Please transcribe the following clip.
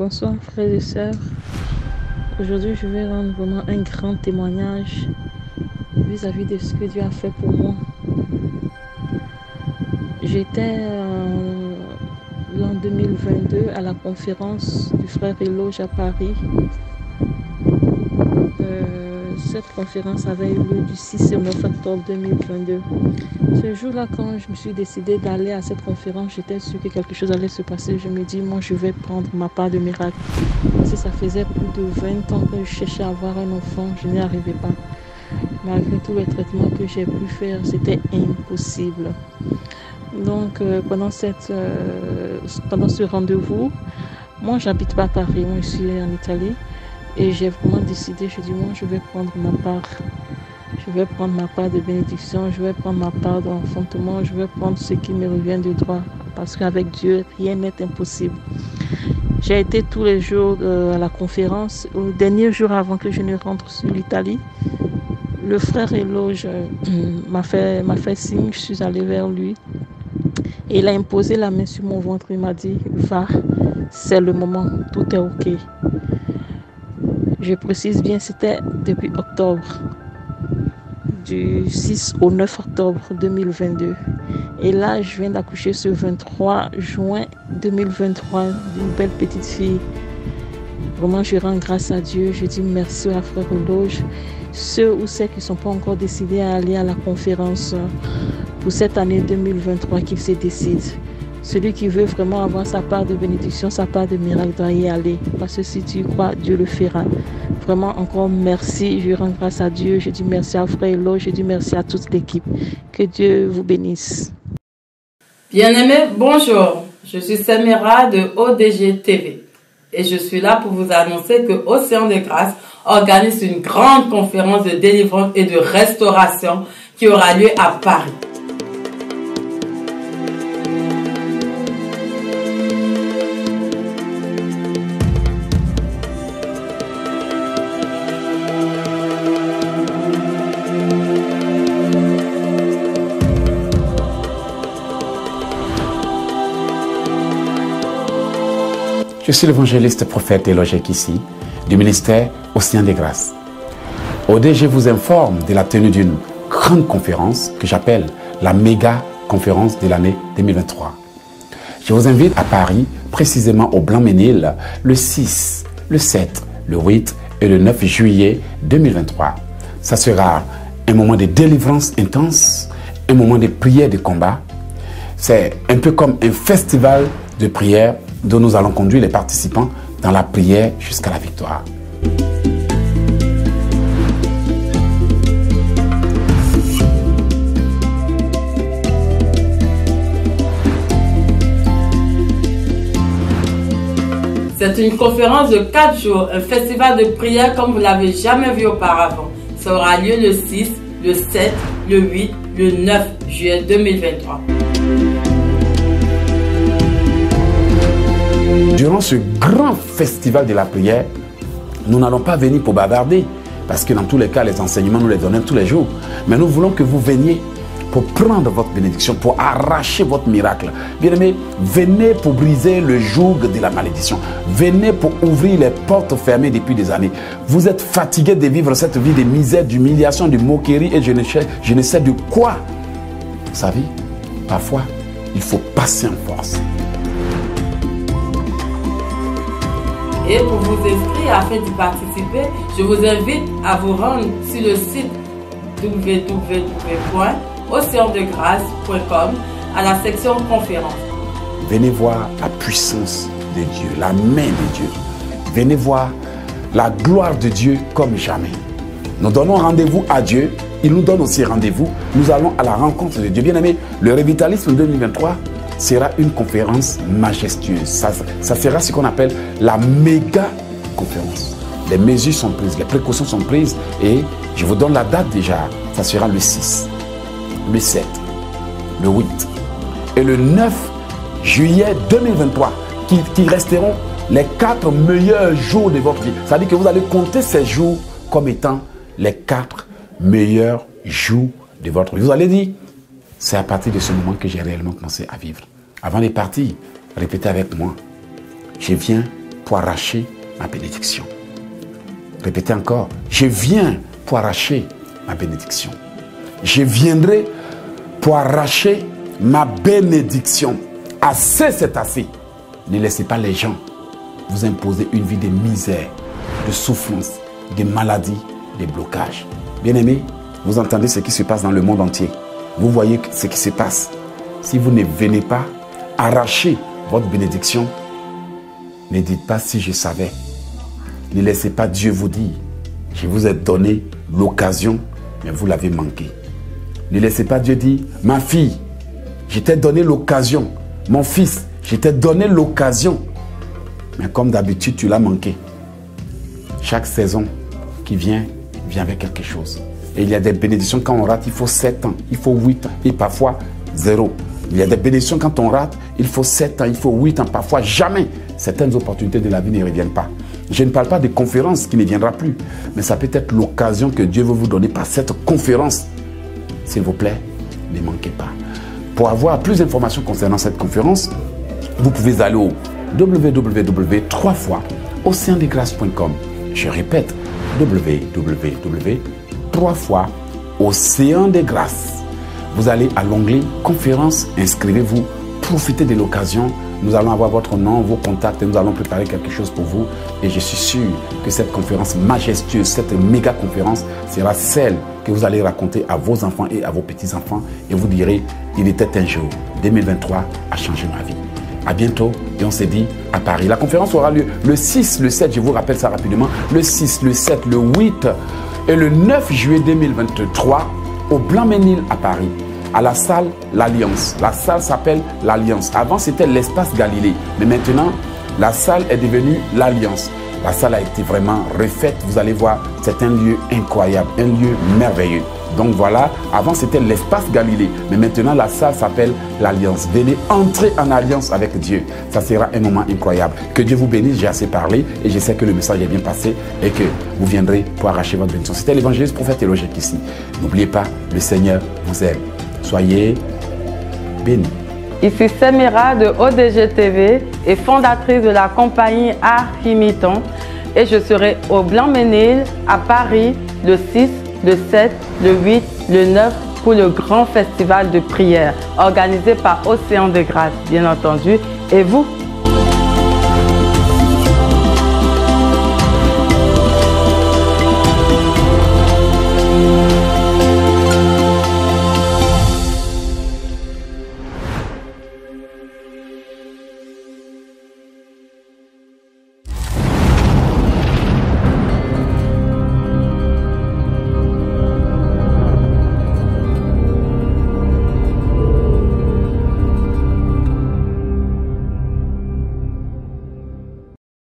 Bonsoir frères et sœurs. Aujourd'hui, je vais rendre vraiment un grand témoignage vis-à-vis de ce que Dieu a fait pour moi. J'étais l'an 2022 à la conférence du frère Éloge à Paris. Cette conférence avait eu lieu du 6 au 9 octobre 2022. Ce jour-là, quand je me suis décidée d'aller à cette conférence, j'étais sûre que quelque chose allait se passer. Je me dis, moi, je vais prendre ma part de miracle. Si ça faisait plus de 20 ans que je cherchais à avoir un enfant, je n'y arrivais pas. Malgré tous les traitements que j'ai pu faire, c'était impossible. Donc, pendant ce rendez-vous, moi, j'habite pas à Paris, moi, je suis en Italie. Et j'ai vraiment décidé, je dis, moi, je vais prendre ma part. Je vais prendre ma part de bénédiction, je vais prendre ma part d'enfantement, je vais prendre ce qui me revient de droit. Parce qu'avec Dieu, rien n'est impossible. J'ai été tous les jours à la conférence. Au dernier jour avant que je ne rentre sur l'Italie, le frère Éloge m'a fait signe, je suis allée vers lui. Et il a imposé la main sur mon ventre, il m'a dit, va, c'est le moment, tout est ok. Je précise bien, c'était depuis octobre, du 6 au 9 octobre 2022. Et là, je viens d'accoucher ce 23 juin 2023 d'une belle petite fille. Vraiment, je rends grâce à Dieu. Je dis merci à frère Éloge. Ceux ou celles qui ne sont pas encore décidés à aller à la conférence pour cette année 2023, qu'ils se décident. Celui qui veut vraiment avoir sa part de bénédiction, sa part de miracle, doit y aller. Parce que si tu crois, Dieu le fera. Vraiment, encore merci. Je rends grâce à Dieu. Je dis merci à frère Éloge. Je dis merci à toute l'équipe. Que Dieu vous bénisse. Bien-aimés, bonjour. Je suis Samira de ODG TV. Et je suis là pour vous annoncer que Océan de Grâce organise une grande conférence de délivrance et de restauration qui aura lieu à Paris. Je suis l'évangéliste prophète Éloge Kissi du ministère Océan des Grâces. ODG vous informe de la tenue d'une grande conférence que j'appelle la méga conférence de l'année 2023. Je vous invite à Paris, précisément au Blanc-Ménil, le 6, le 7, le 8 et le 9 juillet 2023. Ça sera un moment de délivrance intense, un moment de prière de combat. C'est un peu comme un festival de prière dont nous allons conduire les participants dans la prière jusqu'à la victoire. C'est une conférence de 4 jours, un festival de prière comme vous ne l'avez jamais vu auparavant. Ça aura lieu le 6, le 7, le 8, le 9 juillet 2023. Durant ce grand festival de la prière, nous n'allons pas venir pour bavarder, parce que dans tous les cas, les enseignements, nous les donnons tous les jours. Mais nous voulons que vous veniez pour prendre votre bénédiction, pour arracher votre miracle. Bien-aimés, venez pour briser le joug de la malédiction. Venez pour ouvrir les portes fermées depuis des années. Vous êtes fatigués de vivre cette vie de misère, d'humiliation, de moquerie et je ne sais de quoi. Vous savez, parfois, il faut passer en force. Et pour vous inscrire afin d'y participer, je vous invite à vous rendre sur le site www.oceandegrâce.com à la section conférence. Venez voir la puissance de Dieu, la main de Dieu. Venez voir la gloire de Dieu comme jamais. Nous donnons rendez-vous à Dieu, il nous donne aussi rendez-vous. Nous allons à la rencontre de Dieu. Bien-aimés, le Revitalisme 2023 sera une conférence majestueuse. Ça sera ce qu'on appelle la méga conférence. Les mesures sont prises, les précautions sont prises et je vous donne la date déjà. Ça sera le 6, le 7, le 8 et le 9 juillet 2023 qui resteront les 4 meilleurs jours de votre vie. C'est-à-dire que vous allez compter ces jours comme étant les 4 meilleurs jours de votre vie. Vous allez dire, c'est à partir de ce moment que j'ai réellement commencé à vivre. Avant de partir, répétez avec moi. Je viens pour arracher ma bénédiction. Répétez encore, je viens pour arracher ma bénédiction. Je viendrai pour arracher ma bénédiction. Assez, c'est assez. Ne laissez pas les gens vous imposer une vie de misère, de souffrance, de maladie, de blocage. Bien-aimés, vous entendez ce qui se passe dans le monde entier. Vous voyez ce qui se passe. Si vous ne venez pas arracher votre bénédiction, ne dites pas si je savais. Ne laissez pas Dieu vous dire, je vous ai donné l'occasion, mais vous l'avez manqué. Ne laissez pas Dieu dire, ma fille, je t'ai donné l'occasion. Mon fils, je t'ai donné l'occasion. Mais comme d'habitude, tu l'as manqué. Chaque saison qui vient avec quelque chose. Et il y a des bénédictions, quand on rate, il faut 7 ans, il faut 8 ans et parfois 0. Il y a des bénédictions, quand on rate, il faut 7 ans, il faut 8 ans, parfois jamais. Certaines opportunités de la vie ne reviennent pas. Je ne parle pas de conférences qui ne viendra plus, mais ça peut être l'occasion que Dieu veut vous donner par cette conférence. S'il vous plaît, ne manquez pas. Pour avoir plus d'informations concernant cette conférence, vous pouvez aller au www.oceandegrâce.com. Je répète, www.oceandegrâce. Vous allez à l'onglet conférence, inscrivez-vous, profitez de l'occasion. Nous allons avoir votre nom, vos contacts et nous allons préparer quelque chose pour vous. Et je suis sûr que cette conférence majestueuse, cette méga conférence sera celle que vous allez raconter à vos enfants et à vos petits-enfants. Et vous direz, il était un jour, 2023 a changé ma vie. À bientôt et on se dit à Paris. La conférence aura lieu le 6, le 7, je vous rappelle ça rapidement, le 6, le 7, le 8 et le 9 juillet 2023 au Blanc-Ménil à Paris, à la salle L'Alliance. La salle s'appelle L'Alliance. Avant, c'était l'Espace Galilée, mais maintenant, la salle est devenue L'Alliance. La salle a été vraiment refaite. Vous allez voir, c'est un lieu incroyable, un lieu merveilleux. Donc voilà, avant c'était l'Espace Galilée, mais maintenant la salle s'appelle l'Alliance. Venez entrer en alliance avec Dieu. Ça sera un moment incroyable. Que Dieu vous bénisse, j'ai assez parlé et je sais que le message est bien passé et que vous viendrez pour arracher votre bénédiction. C'était l'évangéliste prophète Théologique ici. N'oubliez pas, le Seigneur vous aime. Soyez bénis. Ici Samira de ODG TV et fondatrice de la compagnie Archimiton et je serai au Blanc-Ménil à Paris le 6, le 7, le 8, le 9 pour le grand festival de prière organisé par Océan de Grâce, bien entendu. Et vous,